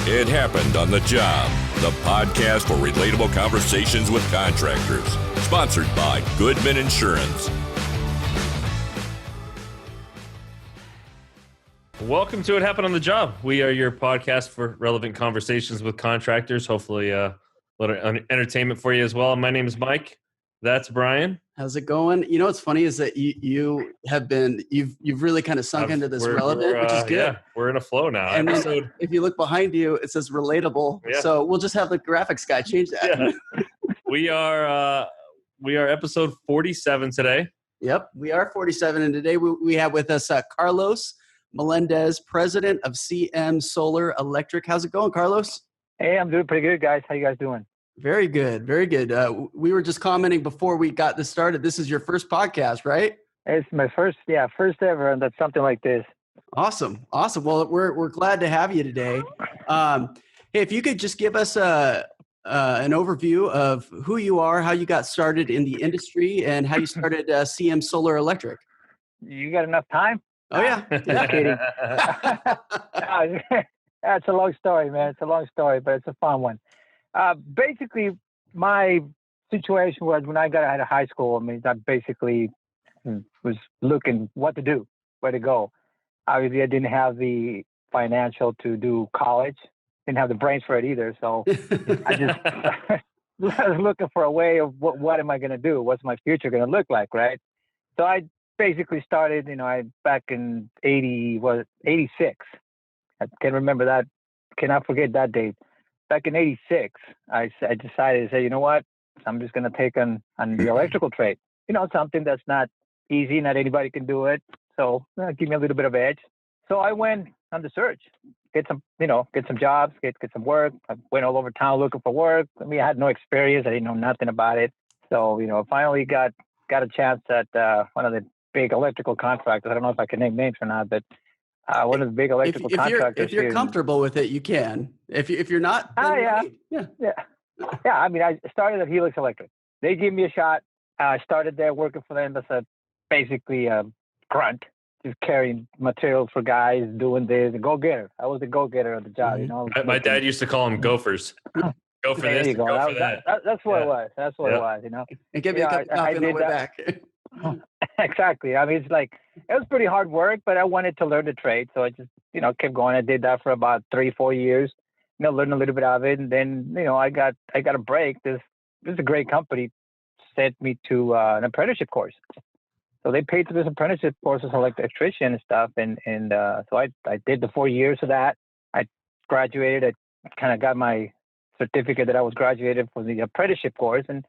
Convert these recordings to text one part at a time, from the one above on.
It Happened on the Job, the podcast for relatable conversations with contractors. Sponsored by Goodman Insurance. Welcome to It Happened on the Job. We are your podcast for relevant conversations with contractors. Hopefully a little entertainment for you as well. My name is Mike. That's Brian. How's it going? You know what's funny is that you've really kind of sunk into this relevant, which is good. Yeah, we're in a flow now. And then if you look behind you, it says relatable. Yeah. So we'll just have the graphics guy change that. Yeah. We are episode 47 today. Yep, we are 47, and today we have with us Carlos Melendez, president of CM Solar Electric. How's it going, Carlos? Hey, I'm doing pretty good, guys. How you guys doing? Very good, very good. We were just commenting before we got this started. This is your first podcast, right? It's my first ever, and that's something like this. Awesome. Well, we're glad to have you today. Hey, if you could just give us an overview of who you are, how you got started in the industry, and how you started CM Solar Electric. You got enough time? Oh yeah. Just kidding. That's a long story, man. It's a long story, but it's a fun one. Basically, my situation was when I got out of high school, I basically was looking what to do, where to go. Obviously, I didn't have the financial to do college, didn't have the brains for it either. So I just I was looking for a way of what am I going to do? What's my future going to look like, right? So I basically started, back in 86. I can remember that. Cannot forget that date. Back in 86, I decided to say, you know what? I'm just going to take on the electrical trade. Something that's not easy. Not anybody can do it. So give me a little bit of edge. So I went on the search, get some jobs, get some work. I went all over town looking for work. I had no experience. I didn't know nothing about it. So, finally got a chance at one of the big electrical contractors. I don't know if I can name names or not, but one of the big electrical contractors. If you're comfortable with it, you can. If you're not, yeah. I started at Helix Electric. They gave me a shot. I started there working for them as basically a grunt, just carrying materials for guys, doing this, a go-getter. I was the go-getter of the job. My dad used to call them gophers. Go for this, go for that. That's what it was. That's what it was. And give me a cup of coffee on the way back. Exactly. It's like, it was pretty hard work, but I wanted to learn the trade. So I just, kept going. I did that for about 3-4 years, learned a little bit of it. And then, I got a break. This is a great company, sent me to an apprenticeship course. So they paid for this apprenticeship course as an electrician and stuff. And so I did the 4 years of that. I graduated. I kind of got my certificate that I was graduated for the apprenticeship course. And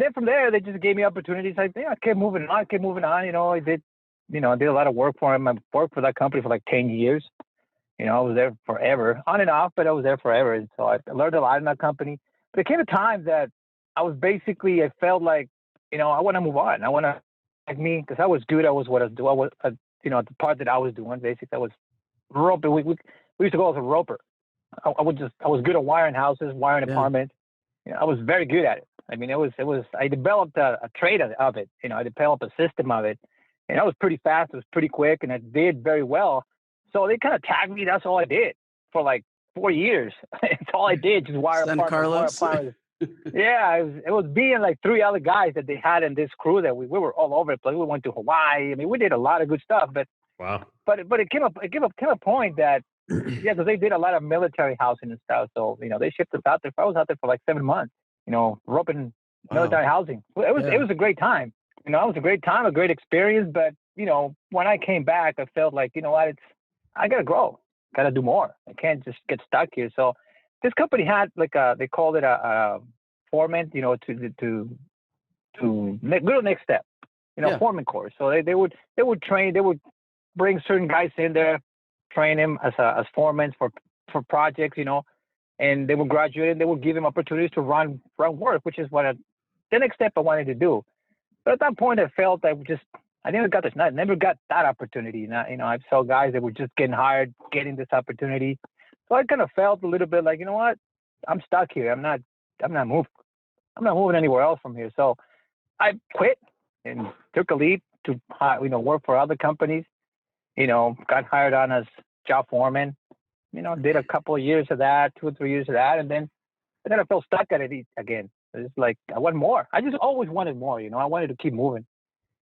then from there, they just gave me opportunities. I kept moving on. I did a lot of work for them. I worked for that company for like 10 years. I was there forever, on and off, but I was there forever. And so I learned a lot in that company. But it came a time that I felt like, I want to move on. I want to, because I was good. I was what I was doing. I was, the part that I was doing, basically, I was roping. We used to go as a roper. I was good at wiring houses, wiring apartments. I was very good at it. I developed a trade of it. I developed a system of it. And I was pretty fast. It was pretty quick. And I did very well. So they kind of tagged me. That's all I did for like 4 years. That's all I did. Just wire apartments. Yeah. It was being like 3 other guys that they had in this crew that we were all over the place. We went to Hawaii. We did a lot of good stuff. But wow. But it came a point that, because they did a lot of military housing and stuff. So, they shipped us out there. I was out there for like 7 months. Roping military housing. It was a great time. It was a great time, a great experience. But, when I came back, I felt like, I got to grow, got to do more. I can't just get stuck here. So this company had they called it a foreman, to go to the next step, foreman course. So they would train, they would bring certain guys in there, train him as foremen for projects, and they would graduate and they would give him opportunities to run work, which is what the next step I wanted to do. But at that point, I felt I never got that opportunity. I saw guys that were just getting hired, getting this opportunity. So I kind of felt a little bit like, what? I'm stuck here. I'm not moving. I'm not moving anywhere else from here. So I quit and took a leap to, work for other companies. Got hired on as job foreman. did a couple of years of that, 2 or 3 years of that, and then I felt stuck at it again. It's like I want more. I just always wanted more. I wanted to keep moving.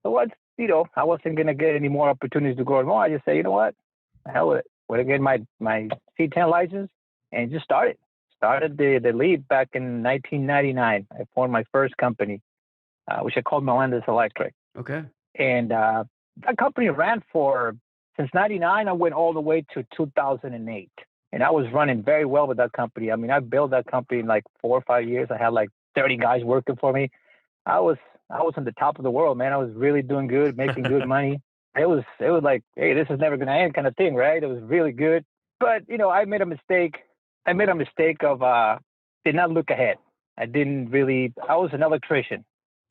So I wasn't gonna get any more opportunities to grow more. I just say, you know what, the hell with it. When I get my C10 license and just started the lead back in 1999. I formed my first company, which I called Melendez Electric. Okay. And that company ran since 99, I went all the way to 2008. And I was running very well with that company. I mean, I built that company in like 4 or 5 years. I had like 30 guys working for me. I was on the top of the world, man. I was really doing good, making good money. It was like, hey, this is never going to end kind of thing, right? It was really good. But, I made a mistake. I did not look ahead. I was an electrician,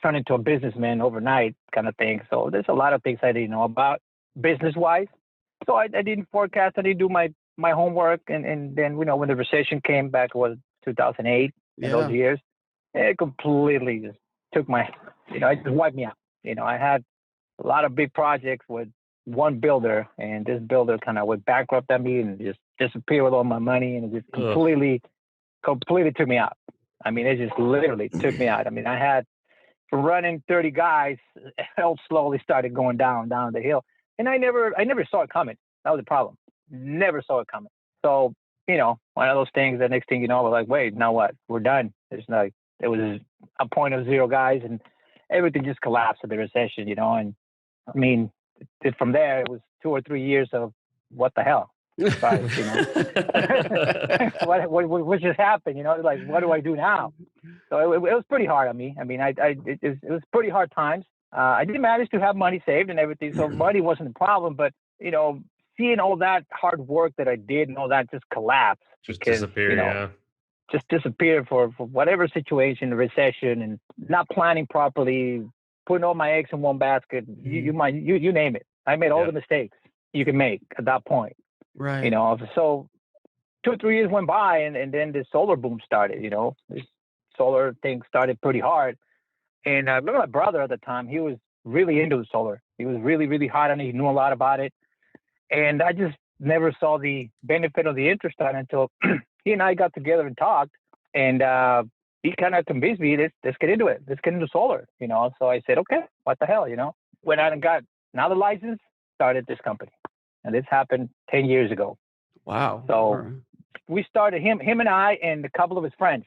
turned into a businessman overnight kind of thing. So there's a lot of things I didn't know about business-wise. So I didn't forecast. I didn't do my homework. And then, when the recession came back, it was 2008, in those years, it completely just took it just wiped me out. I had a lot of big projects with one builder, and this builder kind of went bankrupt at me and just disappeared with all my money, and it just completely took me out. I mean, it just literally took me out. I mean, I had, from running 30 guys, it slowly started going down the hill. And I never saw it coming. That was the problem. Never saw it coming. So, one of those things, the next thing you know, we're like, wait, now what? We're done. It was a point of 0 guys, and everything just collapsed in the recession, and I mean, from there, it was 2 or 3 years of what the hell? But, what just happened? Like, what do I do now? So it was pretty hard on me. I mean, it was pretty hard times. I did manage to have money saved and everything, so money wasn't a problem. But seeing all that hard work that I did and all that just collapse, disappear, just disappear for whatever situation, the recession, and not planning properly, putting all my eggs in one basket. You name it. I made all the mistakes you can make at that point. Right. So 2 or 3 years went by, and then the solar boom started. This solar thing started pretty hard. And I remember my brother at the time, he was really into the solar. He was really, really hot on it. He knew a lot about it. And I just never saw the benefit of the interest on it until he and I got together and talked. And he kind of convinced me, let's get into it. Let's get into solar, So I said, okay, what the hell, Went out and got another license, started this company. And this happened 10 years ago. Wow. So we started, him and I and a couple of his friends.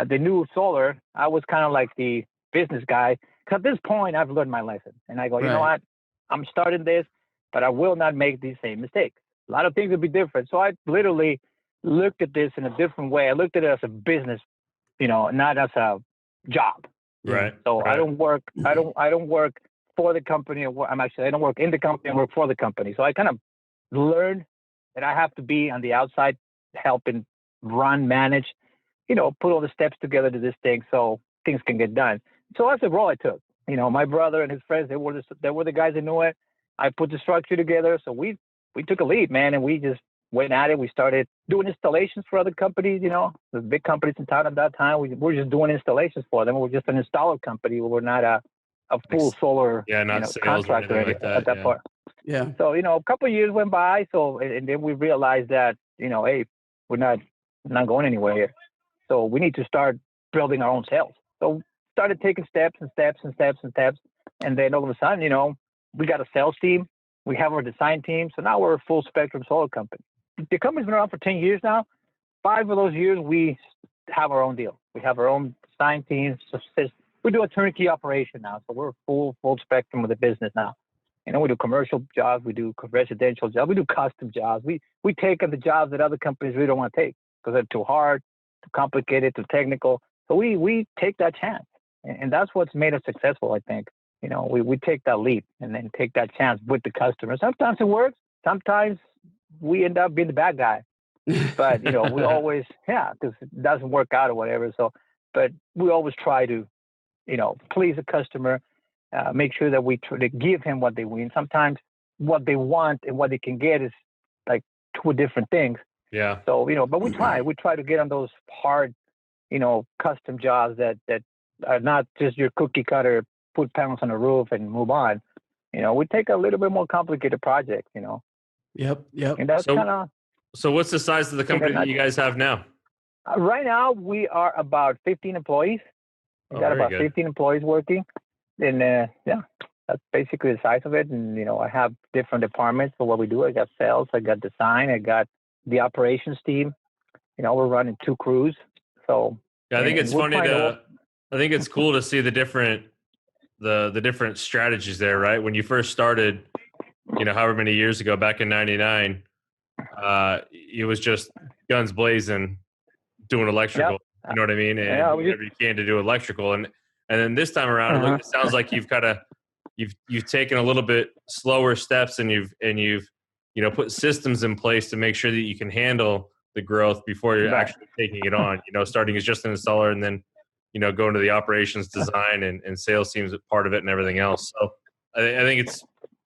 They knew solar. I was kind of like the business guy. Because at this point, I've learned my lesson. And I go, you know what? I'm starting this, but I will not make these same mistakes. A lot of things will be different. So I literally looked at this in a different way. I looked at it as a business, not as a job. Right. So I don't work for the company. I don't work in the company. I work for the company. So I kind of learned that I have to be on the outside, helping run, manage, put all the steps together to this thing so things can get done. So that's the role I took. My brother and his friends, they were the guys that knew it. I put the structure together. So we took a lead, man, and we just went at it. We started doing installations for other companies, the big companies in town at that time. We were just doing installations for them. We were just an installer company. We were not a full solar contractor at that point. Yeah. So, a couple of years went by. So, and then we realized that, hey, we're not going anywhere here. So we need to start building our own sales. So started taking steps. And then all of a sudden, we got a sales team. We have our design team. So now we're a full spectrum solar company. The company's been around for 10 years now. 5 of those years, we have our own deal. We have our own design team. So we do a turnkey operation now. So we're full spectrum of the business now. We do commercial jobs. We do residential jobs. We do custom jobs. We take on the jobs that other companies really don't want to take because they're too hard, too complicated, too technical. So we take that chance. And that's what's made us successful, I think. We take that leap and then take that chance with the customer. Sometimes it works. Sometimes we end up being the bad guy. But, we always, because it doesn't work out or whatever. So, but we always try to, please the customer, make sure that we try to give him what they want. Sometimes what they want and what they can get is like 2 different things. Yeah. So, but we try to get on those hard, custom jobs that are not just your cookie cutter, put panels on the roof and move on. We take a little bit more complicated projects, Yep. And that's kind of So what's the size of the company that you guys have now? Right now, we are about 15 employees. We got about 15 employees working. And yeah, that's basically the size of it. And, I have different departments for what we do. I got sales, I got design, I got the operations team. We're running 2 crews. So yeah, I think it's funny I think it's cool to see the different strategies there, right? When you first started, however many years ago, back in '99, it was just guns blazing, doing electrical. Yep. You know what I mean? And whatever you can to do electrical. And then this time around, it sounds like you've taken a little bit slower steps, and you've put systems in place to make sure that you can handle the growth before you're actually taking it on. Starting as just an installer, and then going to the operations, design, and sales teams part of it, and everything else. So I think it's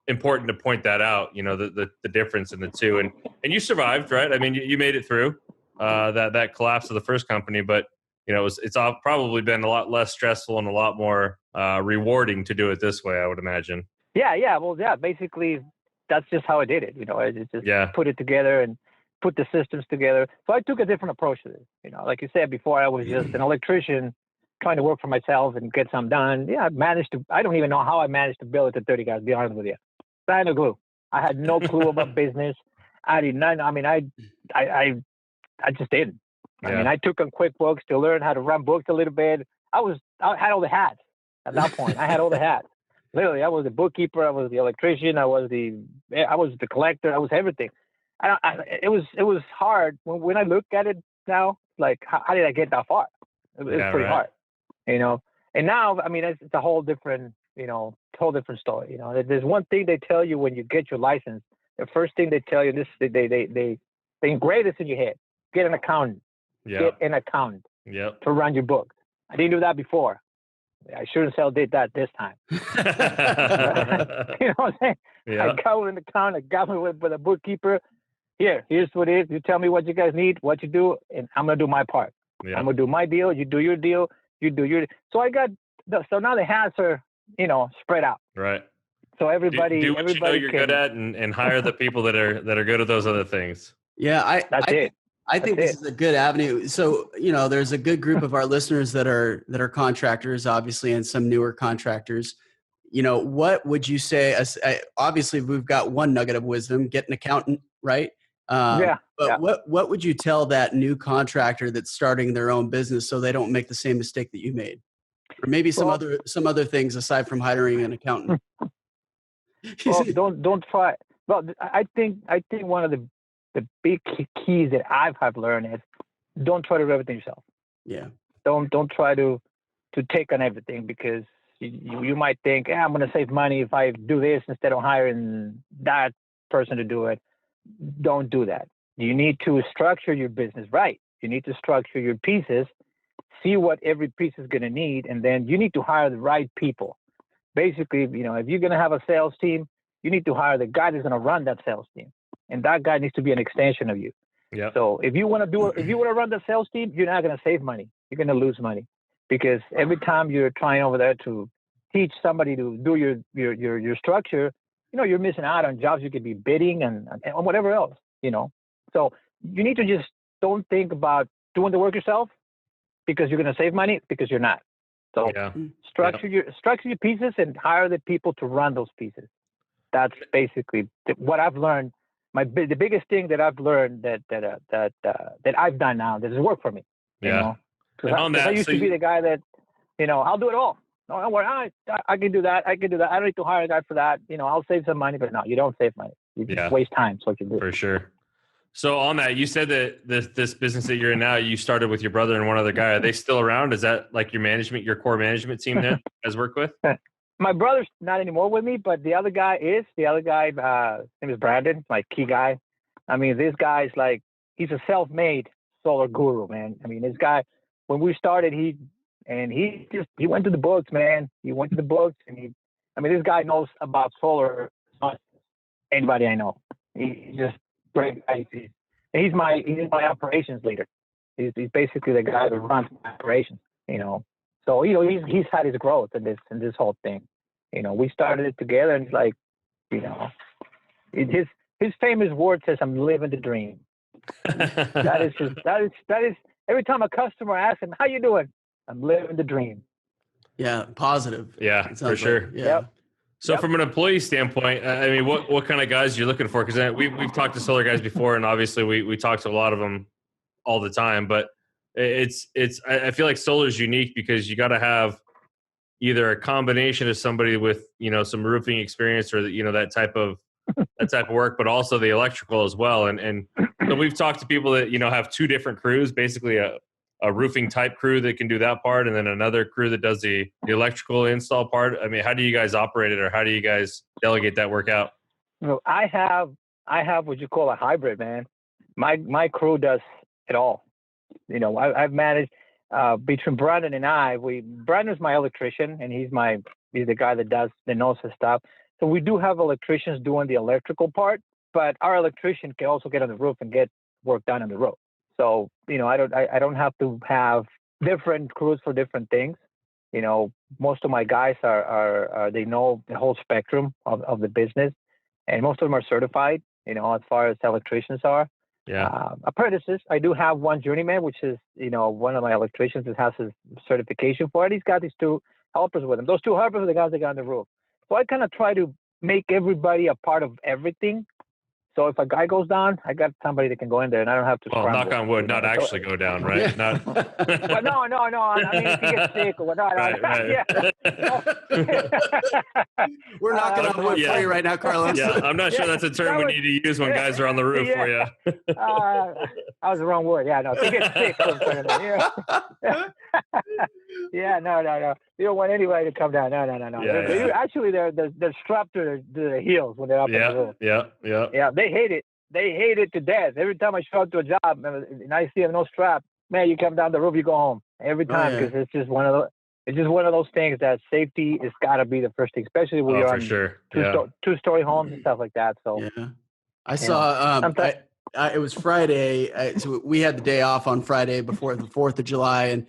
important to point that out. The difference in the two, and you survived, right? I mean, you made it through that collapse of the first company, but it's probably been a lot less stressful and a lot more rewarding to do it this way, I would imagine. Yeah. Well, yeah, basically that's just how I did it. I just put it together and put the systems together. So I took a different approach to this. Like you said before, I was just an electrician trying to work for myself and get something done. Yeah, I don't even know how I managed to build it to 30 guys, to be honest with you. I had no clue. I had no clue about business. I did not. I mean, I just didn't. I mean, I took on QuickBooks to learn how to run books a little bit. I had all the hats at that point. I had all the hats. Literally, I was the bookkeeper. I was the electrician. I was the collector. I was everything. It was hard when I look at it now. Like, how did I get that far? It was pretty hard, And now, I mean, it's a whole different, whole different story. There's one thing they tell you when you get your license. The first thing they tell you, they engrave this in your head. Get an accountant. Get an accountant to run your books. I didn't do that before. I shouldn't have did that this time. You know what I'm saying? Yeah. I got with an accountant. I got with a bookkeeper. Here's what it is. You tell me what you guys need, what you do, and I'm going to do my part. Yeah. I'm going to do my deal. You do your deal. You do your. So so now the hats are, spread out. Right. So everybody do what everybody you're good at, and hire the people that are good at those other things. Yeah, I think this is a good avenue. So, there's a good group of our listeners that are contractors, obviously, and some newer contractors. What would you say? Obviously, we've got one nugget of wisdom: get an accountant, right? But what would you tell that new contractor that's starting their own business so they don't make the same mistake that you made, or maybe some other things aside from hiring an accountant? Well, don't try. Well, I think one of the big keys that I've learned is don't try to do everything yourself. Yeah. Don't try to take on everything, because you might think, I'm going to save money if I do this instead of hiring that person to do it. Don't do that. You need to structure your business right. You need to structure your pieces, see what every piece is going to need, and then you need to hire the right people. Basically, if you're going to have a sales team, you need to hire the guy that's going to run that sales team. And that guy needs to be an extension of you. Yeah. So if you want to run the sales team, you're not going to save money. You're going to lose money, because every time you're trying over there to teach somebody to do your structure, you're missing out on jobs you could be bidding and whatever else. So you need to just don't think about doing the work yourself because you're going to save money, because you're not. So structure your pieces and hire the people to run those pieces. That's basically what I've learned. The biggest thing that I've learned that I've done now that has worked for me. Yeah. Because I used to be the guy that, I'll do it all. No, don't worry. I can do that. I don't need to hire a guy for that. I'll save some money, but no, you don't save money. You just waste time. That's what you do. For sure. So on that, you said that this business that you're in now, you started with your brother and one other guy. Are they still around? Is that like your core management team there as work with? My brother's not anymore with me, but the other guy is. The other guy, his name is Brandon, my key guy. I mean, this guy's he's a self-made solar guru, man. I mean, this guy, when we started, he went to the books, man. He went to the books, and this guy knows about solar as much as anybody I know. He's just great guy. He's my operations leader. He's basically the guy that runs my operations, So, he's had his growth in this whole thing. We started it together, and it's his famous word says, "I'm living the dream." That is every time a customer asks him, how you doing? I'm living the dream. Yeah, positive. Yeah, for sure. Yeah. Yep. So from an employee standpoint, I mean, what kind of guys you're looking for? Because we've talked to solar guys before, and obviously we talk to a lot of them all the time. But I feel like solar is unique because you got to have either a combination of somebody with some roofing experience or that type of work, but also the electrical as well. And so we've talked to people that have two different crews, basically a roofing type crew that can do that part, and then another crew that does the electrical install part. I mean, how do you guys operate it, or how do you guys delegate that work out? I have what you call a hybrid, man. My crew does it all. I've managed between Brandon and I. Brandon's my electrician, and he's the guy that knows the stuff. So we do have electricians doing the electrical part, but our electrician can also get on the roof and get work done on the roof. So, I don't have to have different crews for different things. Most of my guys are they know the whole spectrum of the business, and most of them are certified, as far as electricians are. Yeah. Apprentices. I do have one journeyman, which is, one of my electricians that has his certification for it. He's got these two helpers with him. Those two helpers are the guys that got on the roof. So I kind of try to make everybody a part of everything. So if a guy goes down, I got somebody that can go in there, and I don't have to. Well, scramble, knock on wood, not actually go down, right? Yeah. But no. I mean, if you get sick or whatnot. Right. Yeah. We're knocking on wood for you right now, Carlos. Yeah, I'm not sure that's a term we need to use when guys are on the roof for you. That was the wrong word. Yeah, no. If you get sick, yeah, no. You don't want anybody to come down. No. Yeah. Actually, they're strapped to their heels when they're up on the roof. Yeah. Yeah, they hate it. They hate it to death. Every time I show up to a job and I see them no strap, man, you come down the roof, you go home every time, because it's just one of those. It's just one of those things that safety has got to be the first thing, especially when you're on two-story homes and stuff like that. So yeah, I saw. It was Friday, so we had the day off on Friday before the 4th of July, and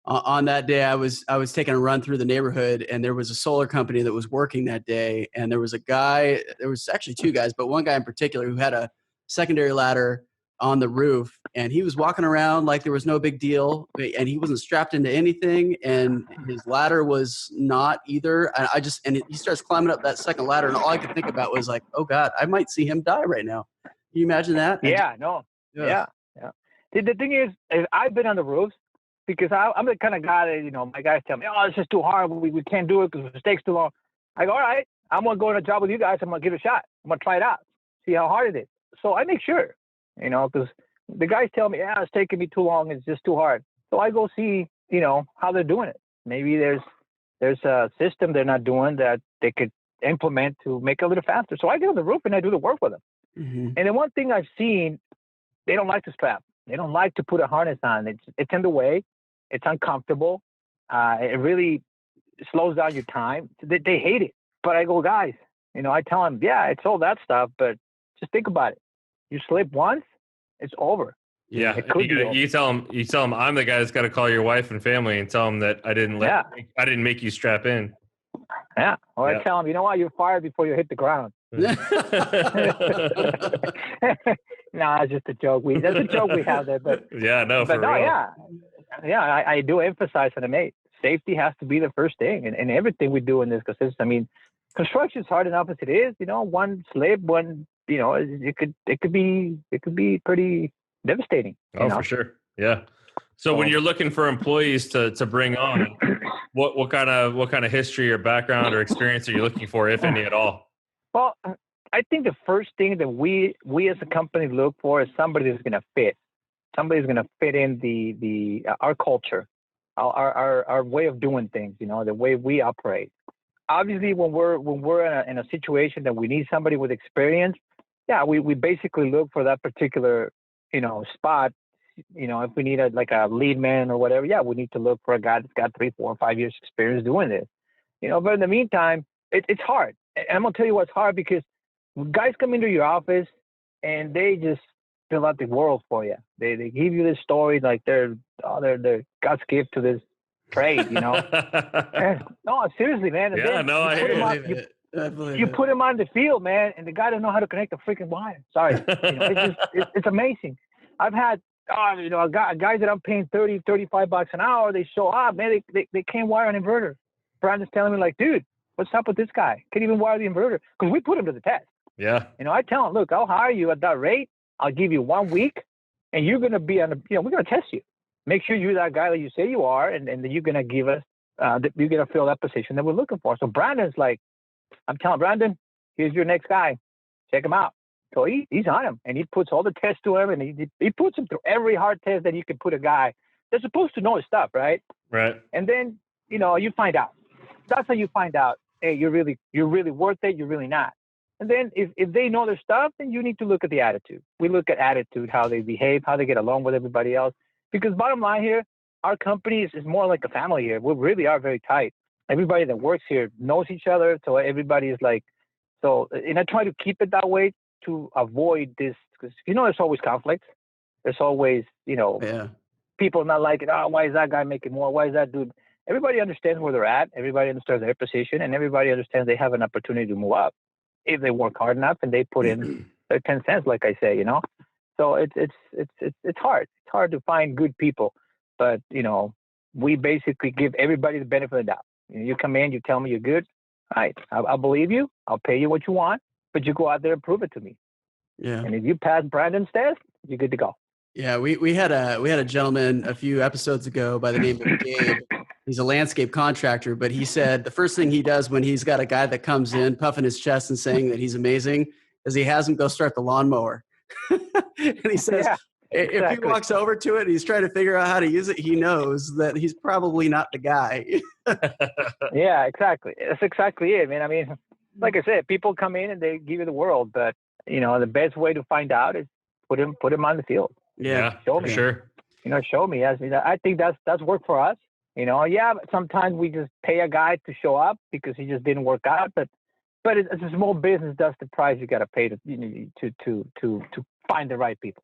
on that day, I was taking a run through the neighborhood, and there was a solar company that was working that day, and there was a guy. There was actually two guys, but one guy in particular who had a secondary ladder on the roof, and he was walking around like there was no big deal, and he wasn't strapped into anything, and his ladder was not either. And he starts climbing up that second ladder, and all I could think about was like, oh God, I might see him die right now. Can you imagine that? Yeah. The thing is I've been on the roofs, because I'm the kind of guy that, my guys tell me, oh, it's just too hard. We can't do it because it takes too long. I go, all right, I'm going to go on a job with you guys. I'm going to give it a shot. I'm going to try it out, see how hard it is. So I make sure, because the guys tell me, it's taking me too long. It's just too hard. So I go see, how they're doing it. Maybe there's a system they're not doing that they could implement to make it a little faster. So I get on the roof and I do the work with them. Mm-hmm. And then one thing I've seen, they don't like to strap. They don't like to put a harness on. It's in the way. It's uncomfortable. It really slows down your time. They hate it. But I go, guys, I tell them, yeah, it's all that stuff, but just think about it. You slip once, it's over. Yeah, you tell them I'm the guy that's got to call your wife and family and tell them that I didn't make you strap in. Yeah, or I tell them, you know what, you're fired before you hit the ground. No, it's just a joke. That's a joke we have there, but I do emphasize on it, mate. Safety has to be the first thing, and everything we do in this, because construction is hard enough as it is. One slip, it could be pretty devastating. For sure. Yeah. So when you're looking for employees to bring on, what kind of history or background or experience are you looking for, if any at all? Well, I think the first thing that we as a company look for is somebody that's going to fit. Somebody's going to fit in our culture, our way of doing things. The way we operate. Obviously, when we're in a situation that we need somebody with experience, we basically look for that particular spot. If we need a lead man or whatever, we need to look for a guy that's got 3, 4, 5 years experience doing this. But in the meantime, it's hard. And I'm gonna tell you what's hard, because when guys come into your office and they just fill out the world for you. They give you this story like they're God's gift to this trade. No, seriously, man. You put him on the field, man, and the guy doesn't know how to connect the freaking wire. Sorry, it's amazing. I've had, guys that I'm paying $30, $35 an hour, they show up, man, they can't wire an inverter. Brandon's telling me like, dude, what's up with this guy? Can't even wire the inverter. Because we put him to the test. Yeah. I tell him, look, I'll hire you at that rate. I'll give you 1 week, and you're going to be we're going to test you. Make sure you're that guy that you say you are, and you're going to give us, you're going to fill that position that we're looking for. So Brandon's like, I'm telling Brandon, here's your next guy. Check him out. So he's on him, and he puts all the tests to him, and he puts him through every hard test that you can put a guy that's supposed to know his stuff, right? Right. And then, you find out. That's how you find out, hey, you're really worth it, you're really not. And then if they know their stuff, then you need to look at the attitude. We look at attitude, how they behave, how they get along with everybody else. Because bottom line here, our company is more like a family here. We really are very tight. Everybody that works here knows each other. So everybody is like, and I try to keep it that way to avoid this, because there's always conflicts. There's always, people not like it. Oh, why is that guy making more? Why is that dude? Everybody understands where they're at. Everybody understands their position, and everybody understands they have an opportunity to move up if they work hard enough and they put in their 10 cents, like I say, So it's hard. It's hard to find good people, but we basically give everybody the benefit of the doubt. You come in, you tell me you're good. All right, I'll believe you. I'll pay you what you want, but you go out there and prove it to me. Yeah. And if you pass Brandon's test, you're good to go. Yeah, we had a gentleman a few episodes ago by the name of Gabe. He's a landscape contractor, but he said the first thing he does when he's got a guy that comes in puffing his chest and saying that he's amazing is he has him go start the lawnmower. And he says, if he walks over to it and he's trying to figure out how to use it, he knows that he's probably not the guy. Yeah, exactly. That's exactly it, man. I mean, like I said, people come in and they give you the world, but the best way to find out is put him on the field. Yeah, show me. Sure. Show me. I think that's work for us. But sometimes we just pay a guy to show up because he just didn't work out. But it's a small business. That's the price you got to pay to find the right people.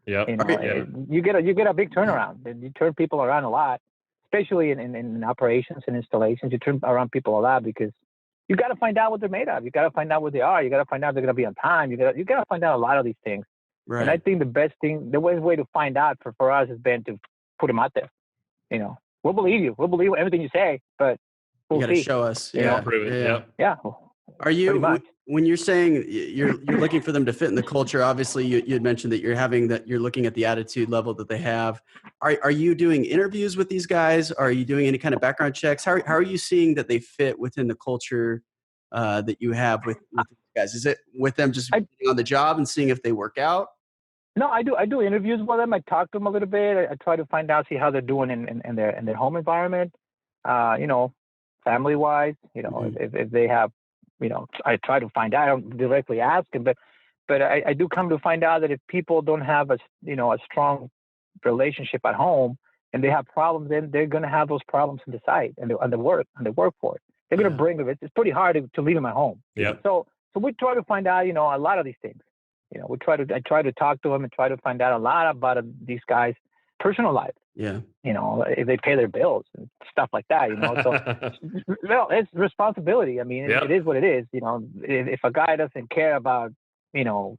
Yeah. You get a big turnaround. You turn people around a lot, especially in operations and installations. You turn around people a lot because you got to find out what they're made of. You got to find out what they are. You got to find out they're going to be on time. You got to find out a lot of these things. Right. And I think the best way to find out for us has been to put them out there. We'll believe you. We'll believe everything you say, but you got to show us. Yeah. Prove it. Yeah. Are you, when you're saying you're looking for them to fit in the culture, obviously you had mentioned that you're looking at the attitude level that they have. Are you doing interviews with these guys? Are you doing any kind of background checks? How are you seeing that they fit within the culture that you have with these guys? Is it with them just being on the job and seeing if they work out? No, I do interviews with them. I talk to them a little bit. I try to find out, see how they're doing in their home environment, family wise, if they have, I try to find out. I don't directly ask them, but I do come to find out that if people don't have a strong relationship at home and they have problems, then they're going to have those problems in the site and the workforce. They're going to bring it. It's pretty hard to leave them at home. Yeah. So we try to find out, a lot of these things. I try to talk to them and try to find out a lot about these guys' personal life. Yeah. If they pay their bills and stuff like that, So, well, it's responsibility. I mean, it is what it is. If a guy doesn't care about,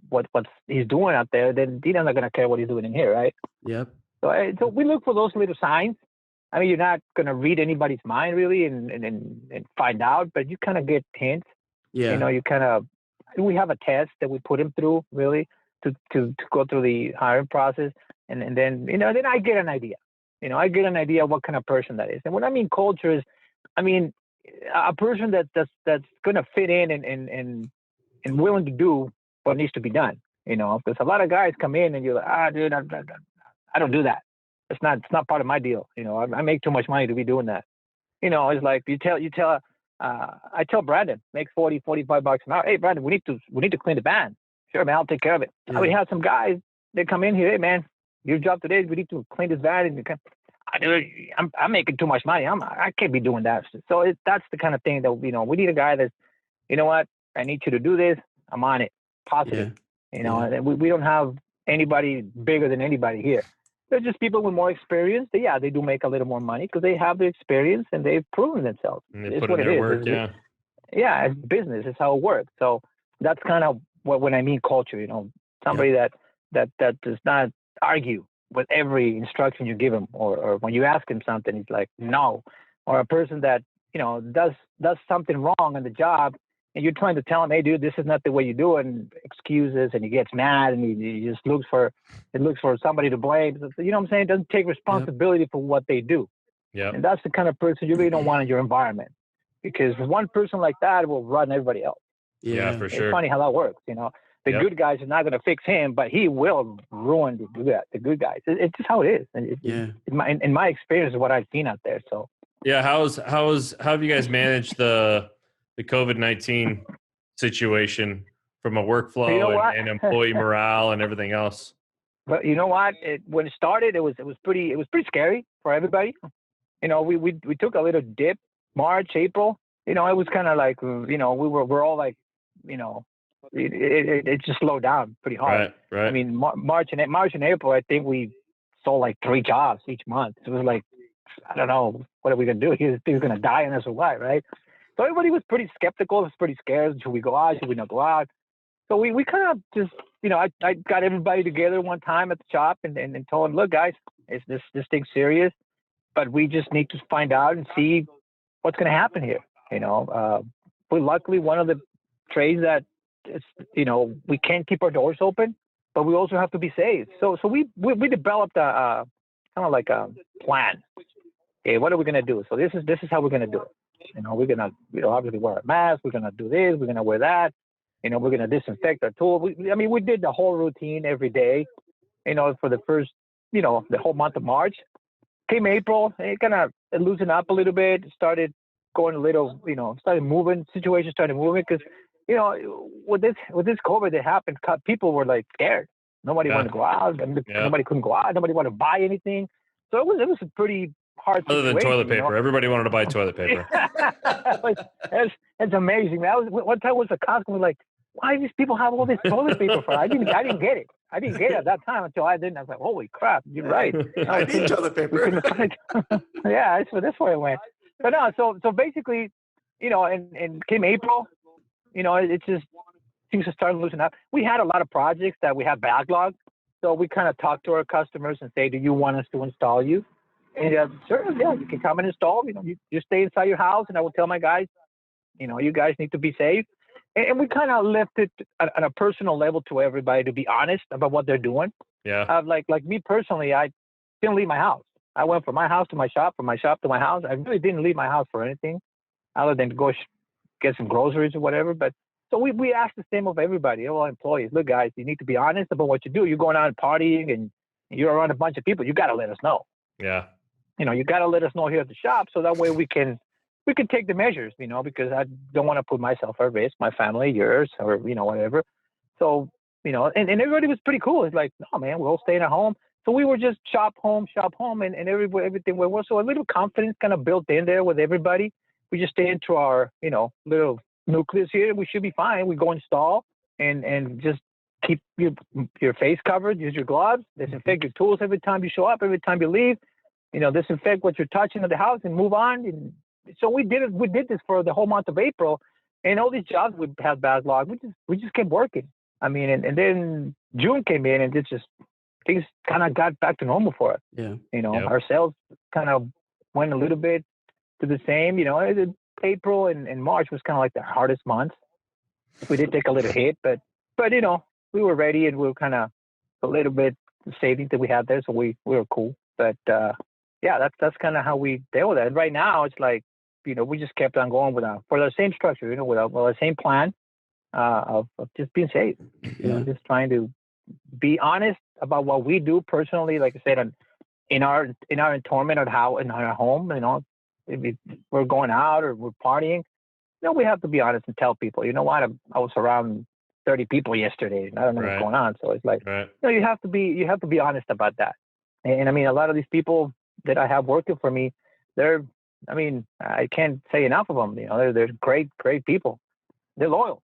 what he's doing out there, then he's not going to care what he's doing in here, right? Yep. So we look for those little signs. I mean, you're not going to read anybody's mind really and find out, but you kind of get hints. Yeah. We have a test that we put him through really to go through the hiring process. And then, then I get an idea. I get an idea what kind of person that is. And what I mean culture is, a person that's going to fit in and willing to do what needs to be done. Because a lot of guys come in and you're like, dude, I don't do that. It's not part of my deal. I make too much money to be doing that. It's like I tell Brandon, makes $40-$45 an hour. Hey, Brandon, we need to clean the van. Sure, man, I'll take care of it. Yeah. We have some guys that come in here. Hey, man, your job today is we need to clean this van. And I'm making too much money. I can't be doing that. So that's the kind of thing that we need a guy that's, what, I need you to do this. I'm on it. Positive. Yeah. And we don't have anybody bigger than anybody here. They're just people with more experience. They do make a little more money because they have the experience and they've proven themselves. And they put in their work, yeah, it's business. It's how it works. So that's kind of when I mean culture. Somebody that does not argue with every instruction you give him, or when you ask him something, he's like, no. Or a person that, does something wrong on the job, and you're trying to tell him, hey, dude, this is not the way you do it, and excuses, and he gets mad, and he just looks for somebody to blame. You know what I'm saying? Doesn't take responsibility for what they do. Yeah. And that's the kind of person you really don't want in your environment, because one person like that will run everybody else. Yeah, for sure. It's funny how that works. The good guys are not going to fix him, but he will ruin the good guys. It's just how it is. In my experience, is what I've seen out there. So yeah, how have you guys managed the COVID-19 situation from a workflow and employee morale and everything else? But you know what? When it started, it was pretty scary for everybody. We took a little dip, March, April. It was kind of like, we're all like, it just slowed down pretty hard. Right. I mean, March and April, I think we sold like 3 jobs each month. It was like, I don't know, what are we gonna do? He's gonna die on us or what, right? So everybody was pretty skeptical. It was pretty scared. Should we go out? Should we not go out? So we kind of just, I got everybody together one time at the shop and told them, look, guys, this thing's serious, but we just need to find out and see what's going to happen here. We're luckily one of the trades that we can't keep our doors open, but we also have to be safe. So we developed a kind of like a plan. Okay, what are we going to do? So this is how we're going to do it. We're going to obviously wear a mask. We're going to do this. We're going to wear that. We're going to disinfect our tool. We did the whole routine every day, for the first, the whole month of March. Came April, it kind of loosened up a little bit, started going a little, started moving, situation started moving because, with this COVID that happened, people were like scared. Nobody wanted to go out. Nobody couldn't go out. Nobody wanted to buy anything. So it was a pretty hard Other situation. than toilet paper. Everybody wanted to buy toilet paper. It's amazing. One time was a Costco was like, why do these people have all this toilet paper for? I didn't get it. I didn't get it at that time until I didn't. I was like, holy crap, you're right. I need toilet paper. Yeah, that's where it went. But no, so basically, and came April, it just things started loosening up. We had a lot of projects that we had backlogged. So we kind of talked to our customers and say, do you want us to install you? And sure, yeah, you can come and install. You stay inside your house, and I will tell my guys, you guys need to be safe. And we kind of left it on a personal level to everybody to be honest about what they're doing. Yeah. Like me personally, I didn't leave my house. I went from my house to my shop, from my shop to my house. I really didn't leave my house for anything other than to go get some groceries or whatever. But so we asked the same of everybody, all employees. Look, guys, you need to be honest about what you do. You're going out and partying and you're around a bunch of people. You got to let us know. Yeah. You got to let us know here at the shop so that way we can take the measures, because I don't want to put myself at risk, my family, yours, or, whatever. So, and everybody was pretty cool. It's like, no, man, we're all staying at home. So we were just shop home, and everything went well. So a little confidence kind of built in there with everybody. We just stay into our, little nucleus here. We should be fine. We go install and just keep your face covered, use your gloves, disinfect your tools every time you show up, every time you leave, disinfect what you're touching in the house and move on. And so we did it. We did this for the whole month of April, and all these jobs we had backlog. We just kept working. And then June came in, and it just things kind of got back to normal for us. Yeah. Our sales kind of went a little bit to the same. April and March was kind of like the hardest months. We did take a little hit, but we were ready, and we were kind of a little bit savings that we had there, so we were cool. But yeah, that's kind of how we deal with it. And right now, it's like, we just kept on going for the same structure, with the same plan of just being safe. Just trying to be honest about what we do personally. Like I said, in our environment or how in our home, if we're going out or we're partying, we have to be honest and tell people. You know what? I was around 30 people yesterday, and I don't know what's going on. So it's like, you have to be honest about that. And I mean, a lot of these people that I have working for me, I can't say enough of them. They're great people. They're loyal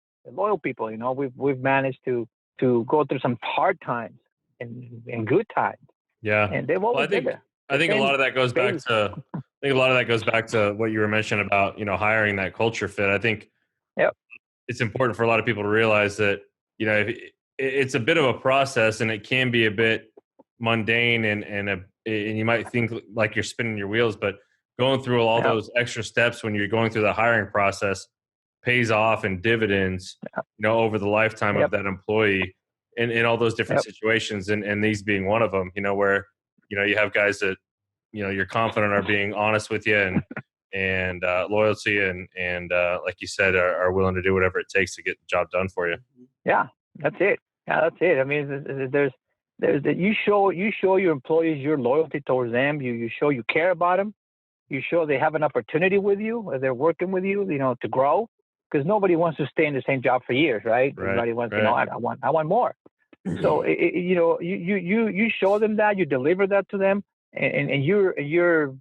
people. We've managed to go through some hard times and good times. Yeah. And they've always been there. I think a lot of that goes back to what you were mentioning about, hiring that culture fit. I think it's important for a lot of people to realize that, it's a bit of a process, and it can be a bit mundane and you might think like you're spinning your wheels, but going through all those extra steps when you're going through the hiring process pays off in dividends, over the lifetime of that employee in all those different situations. And these being one of them, where, you have guys that, you're confident are being honest with you and loyalty and like you said, are willing to do whatever it takes to get the job done for you. Yeah, that's it. Yeah, that's it. I mean, there's you show your employees your loyalty towards them. You show you care about them. You show they have an opportunity with you. They're working with you, to grow. Because nobody wants to stay in the same job for years, right? Everybody wants, I want more. So you show them that, you deliver that to them, and you're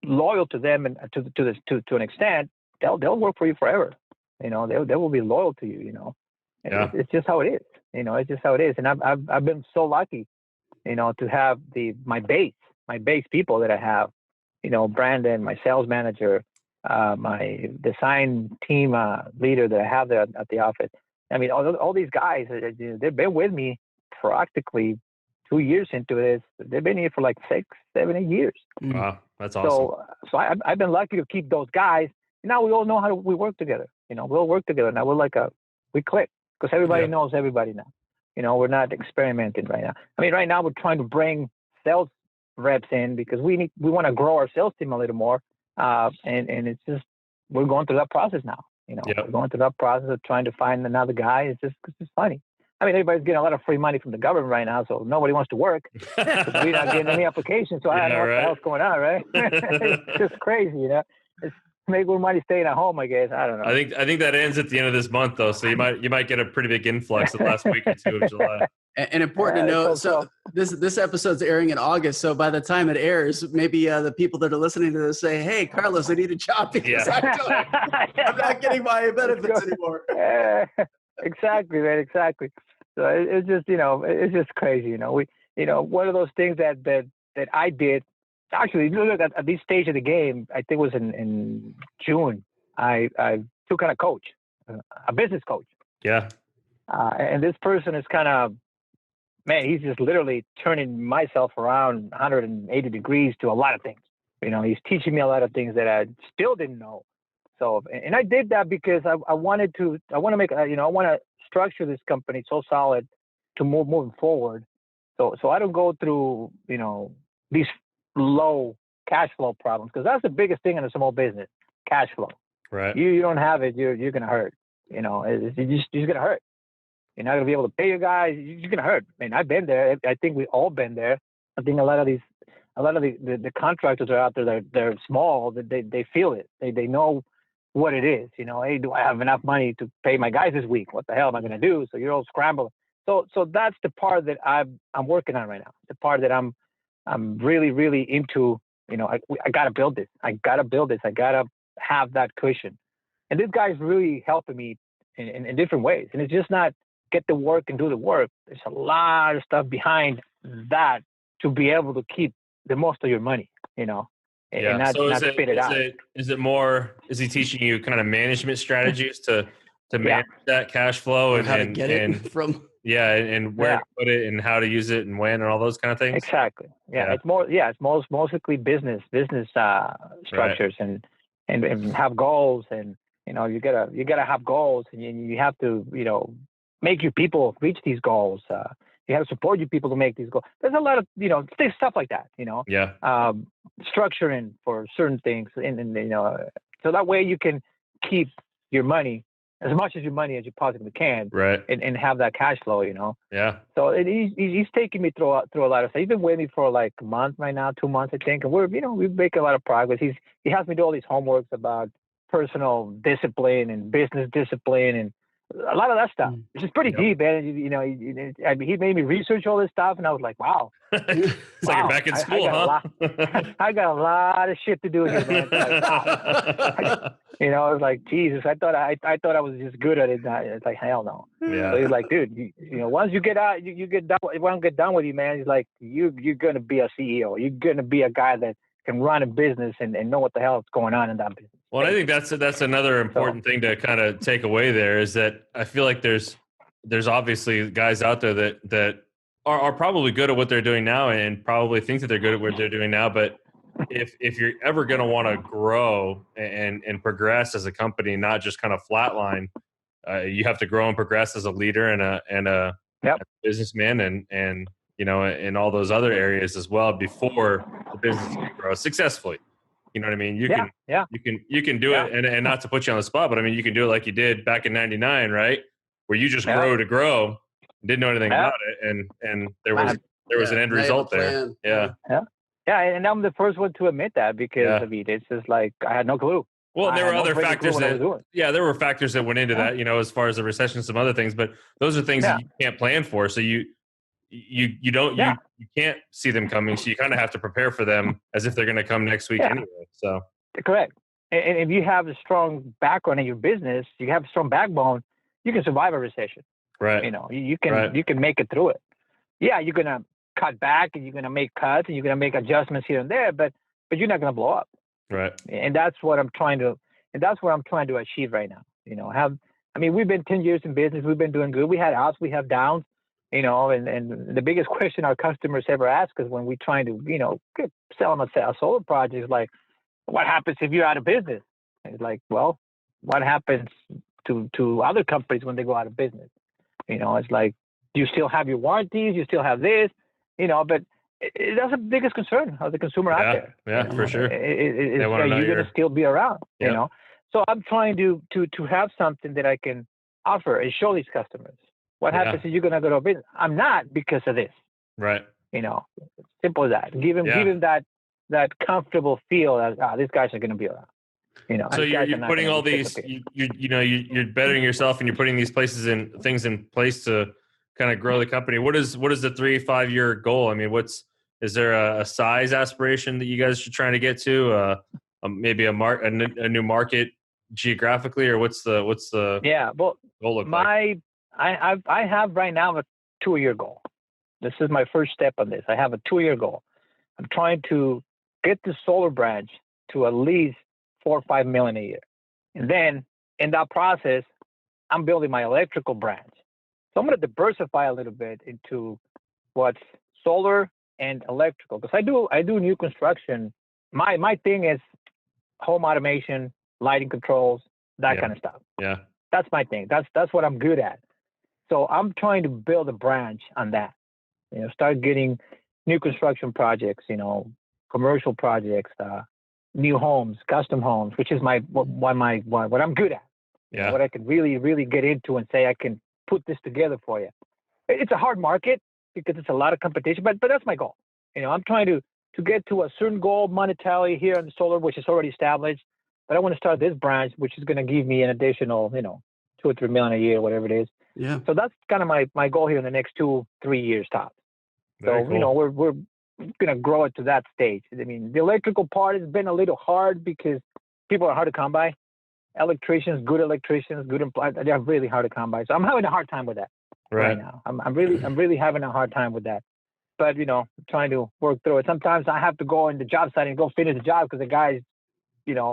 loyal to them and to an extent. They'll work for you forever. They will be loyal to you. It's just how it is. It's just how it is. And I've been so lucky, to have my base people that I have. Brandon, my sales manager, my design team leader that I have there at the office. I mean, all these guys, they've been with me practically 2 years into this. They've been here for like 6, 7, 8 years. Wow, that's awesome. So I've been lucky to keep those guys. Now we all know how we work together. We all work together. Now we click because everybody knows everybody now. We're not experimenting right now. I mean, right now we're trying to bring sales reps in because we want to grow our sales team a little more. And it's just, we're going through that process now. We're going through that process of trying to find another guy. It's just, cause it's funny. I mean, everybody's getting a lot of free money from the government right now, so nobody wants to work. We're not getting any applications, so I don't know what the hell's going on, right? It's just crazy, It's make more money staying at home, I guess. I don't know. I think that ends at the end of this month, though, so you might get a pretty big influx the last week or two of July. And important to note, so this episode's airing in August. So by the time it airs, maybe the people that are listening to this say, "Hey, Carlos, I need a job because I'm not getting my benefits anymore." Exactly, man. Exactly. So it's just, it's just crazy. One of those things that I did. Actually, look at this stage of the game. I think it was in June. I took on a coach, a business coach. Yeah. And this person is kind of. Man, he's just literally turning myself around 180 degrees to a lot of things. He's teaching me a lot of things that I still didn't know. So, and I did that because I want to structure this company so solid to moving forward. So I don't go through, these low cash flow problems because that's the biggest thing in a small business, cash flow. Right. You don't have it, you're going to hurt. You're just going to hurt. You're not going to be able to pay your guys. You're going to hurt. I mean, I've been there. I think we've all been there. I think a lot of the contractors are out there. They're small. They feel it. They know what it is. Hey, do I have enough money to pay my guys this week? What the hell am I going to do? So you're all scrambling. So that's the part that I'm working on right now. The part that I'm really, really into. I got to build this. I got to have that cushion. And this guy's really helping me in different ways. And it's just not get the work and do the work. There's a lot of stuff behind that to be able to keep the most of your money, and not spit it out. Is it more, is he teaching you kind of management strategies to manage that cash flow and how to get it from and where to put it and how to use it and when and all those kind of things? Exactly. Yeah. It's mostly business structures and have goals and you gotta have goals and you have to make your people reach these goals. You have to support your people to make these goals. There's a lot of stuff like that. Structuring for certain things, and so that way you can keep your money as much as your money as you possibly can, right? And have that cash flow. Yeah. So he's taking me through a lot of stuff. He's been with me for like a month right now, 2 months I think, and we're making a lot of progress. He has me do all these homeworks about personal discipline and business discipline and a lot of that stuff. It's just pretty deep, man. He made me research all this stuff, and I was like, "Wow, it's like you're back in school, I got a lot of shit to do here, man." I was like, Jesus, I thought I was just good at it. It's like, hell no. Yeah. So he's like, dude, once you get out, you get done. If I don't get done with you, man, he's like, you're gonna be a CEO. You're gonna be a guy that can run a business and know what the hell is going on in that business. Well, I think that's another important thing to kind of take away there is that I feel like there's obviously guys out there that are probably good at what they're doing now and probably think that they're good at what they're doing now. But if you're ever going to want to grow and progress as a company, not just kind of flatline, you have to grow and progress as a leader and a businessman and in all those other areas as well before the business can grow successfully. You know what I mean? You can do it, and not to put you on the spot, but I mean, you can do it like you did back in '99, right? Where you just grow to grow, didn't know anything about it, and there was an end result there. Yeah. And I'm the first one to admit that because I mean, it's just like I had no clue. Well, there were other factors there were factors that went into that, as far as the recession, some other things, but those are things that you can't plan for. So you can't see them coming. So you kind of have to prepare for them as if they're going to come next week anyway. So correct. And if you have a strong background in your business, you have a strong backbone, you can survive a recession. Right. You can make it through it. Yeah, you're gonna cut back and you're gonna make cuts and you're gonna make adjustments here and there, but you're not gonna blow up. Right. And that's what I'm trying to achieve right now. We've been 10 years in business, we've been doing good. We had ups, we have downs, and the biggest question our customers ever ask us when we trying to, sell them a solar project is like, what happens if you're out of business? And it's like, well, what happens to other companies when they go out of business? It's like, do you still have your warranties? You still have this, but that's the biggest concern of the consumer out there. Yeah, for sure. You're going to still be around, So I'm trying to have something that I can offer and show these customers. What happens if you're going to go to business? I'm not because of this. Right. Simple as that. Give him that comfortable feel that these guys are going to be around. So you're putting all these, you're bettering yourself and you're putting these things in place to kind of grow the company. What is the 3-5 year goal? I mean, is there a size aspiration that you guys are trying to get to? Maybe a new market geographically, or what's the goal look like? I have right now a 2-year goal. This is my first step on this. I have a 2-year goal. I'm trying to get the solar branch to at least $4 or $5 million a year. And then in that process, I'm building my electrical branch. So I'm going to diversify a little bit into what's solar and electrical, because I do new construction. My thing is home automation, lighting controls, that kind of stuff. Yeah. That's my thing. That's what I'm good at. So I'm trying to build a branch on that. Start getting new construction projects, commercial projects, new homes, custom homes, which is what I'm good at. Yeah. What I can really, really get into and say I can put this together for you. It's a hard market because it's a lot of competition, but that's my goal. I'm trying to get to a certain goal monetarily here in the solar, which is already established. But I want to start this branch, which is going to give me an additional, $2 or $3 million a year, whatever it is. Yeah. So that's kind of my goal here in the next 2-3 years tops. Very cool. We're going to grow it to that stage. I mean, the electrical part has been a little hard because people are hard to come by. Good electricians, they're really hard to come by. So I'm having a hard time with that right now. I'm really having a hard time with that. But, trying to work through it. Sometimes I have to go in the job site and go finish the job because the guys,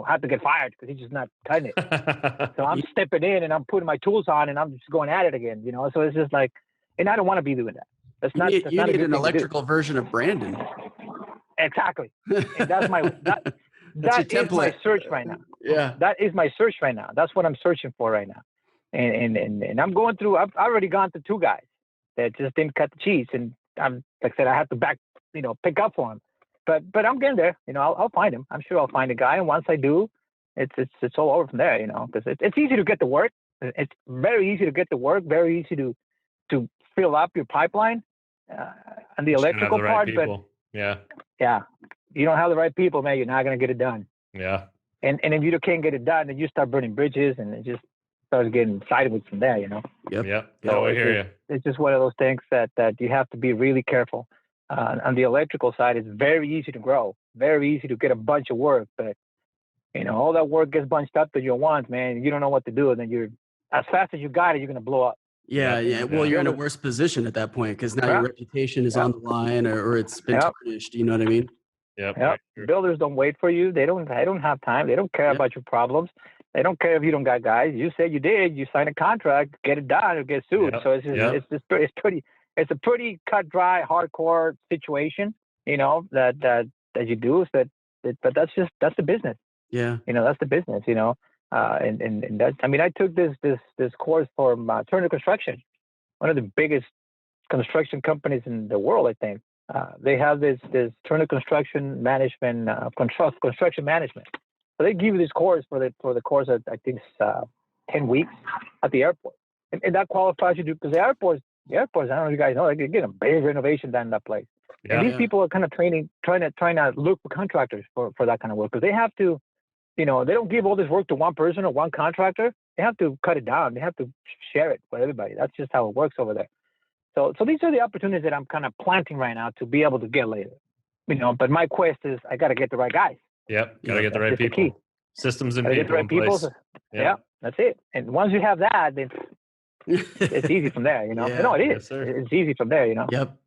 have to get fired because he's just not cutting it. So I'm stepping in and I'm putting my tools on and I'm just going at it again, So it's just like, and I don't want to be doing that. You need an electrical version of Brandon. Exactly. And that's that is my search right now. Yeah. That is my search right now. That's what I'm searching for right now. And I'm going through, I've already gone to 2 guys that just didn't cut the cheese. And I'm, like I said, I have to pick up for them. But I'm getting there. I'll find him. I'm sure I'll find a guy. And once I do, it's all over from there, because it's easy to get the work. It's very easy to get the work, very easy to fill up your pipeline and the electrical part. But yeah, you don't have the right people, man, you're not going to get it done. Yeah. And if you can't get it done, then you start burning bridges and it just starts getting sideways from there, Yep. So I hear you. It's just one of those things that you have to be really careful. On the electrical side, it's very easy to grow, very easy to get a bunch of work, but all that work gets bunched up to your once, man. You don't know what to do, and then you're as fast as you got it, you're going to blow up. Yeah. Well, you're in a worse position at that point because now your reputation is on the line, or it's been tarnished. You know what I mean? Yep. Builders don't wait for you. They don't have time. They don't care about your problems. They don't care if you don't got guys. You said you did. You sign a contract, get it done, or get sued. So it's pretty it's a pretty cut dry, hardcore situation, that you do. But that's the business. Yeah. That's the business, and that's, I took this course from Turner Construction, one of the biggest construction companies in the world, I think. They have this Turner Construction Management, construction management. So they give you this course for the course that I think is 10 weeks at the airport, and that qualifies you to, because the airports, I don't know if you guys know, they get a big renovation done in that place. Yeah. And these people are kind of trying to look for contractors for that kind of work, because they have to, they don't give all this work to one person or one contractor. They have to cut it down. They have to share it with everybody. That's just how it works over there. So these are the opportunities that I'm kind of planting right now to be able to get later. But my quest is I got to get the right guys. Yep, got to get the right people. The key. Systems and Gotta people get the right in place. people. Yeah, that's it. And once you have that, then it's easy from there. Yeah. No, it is. Yes, sir. It's easy from there. Yep.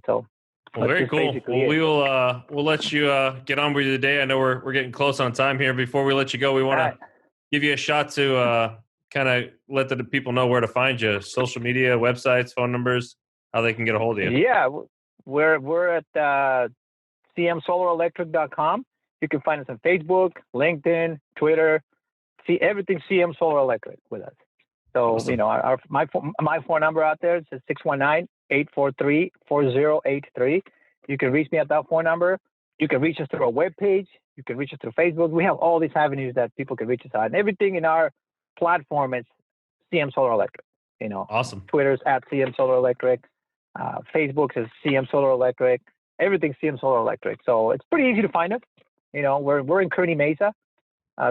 So. Well, very cool. Well, we'll let you get on with your day. I know we're getting close on time here. Before we let you go, we want to give you a shot to kind of let the people know where to find you: social media, websites, phone numbers, how they can get a hold of you. Yeah, we're at cmsolarelectric.com. You can find us on Facebook, LinkedIn, Twitter. See everything CM Solar Electric with us. So Awesome. my phone number out there is 619-843-4083. You can reach me at that phone number. You can reach us through our webpage. You can reach us through Facebook. We have all these avenues that people can reach us at, and everything in our platform is CM Solar Electric. Awesome. Twitter's at CM Solar Electric. Facebook is CM Solar Electric. Everything's CM Solar Electric. So it's pretty easy to find us. We're in Kearney Mesa,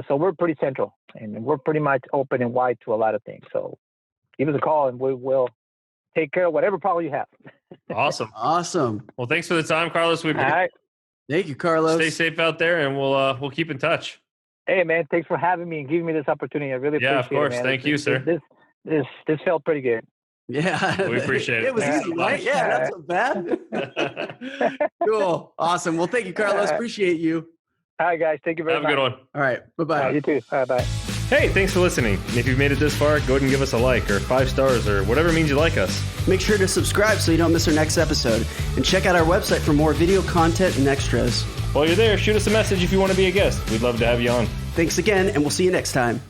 so we're pretty central, and we're pretty much open and wide to a lot of things. So give us a call, and we will take care of whatever problem you have. Awesome. Awesome. Well, thanks for the time, Carlos. All right. Thank you, Carlos. Stay safe out there, and we'll keep in touch. Hey, man, thanks for having me and giving me this opportunity. I really appreciate it. Yeah, of course. Man. Thank you, sir. This felt pretty good. Yeah. We appreciate it. It was easy, right? Yeah, not so bad. Cool. Awesome. Well, thank you, Carlos. Appreciate you. All right, guys. Thank you very Have much. a good one. All right. Bye-bye. You too. All right, bye. Hey, thanks for listening. And if you've made it this far, go ahead and give us a like or 5 stars or whatever means you like us. Make sure to subscribe so you don't miss our next episode. And check out our website for more video content and extras. While you're there, shoot us a message if you want to be a guest. We'd love to have you on. Thanks again, and we'll see you next time.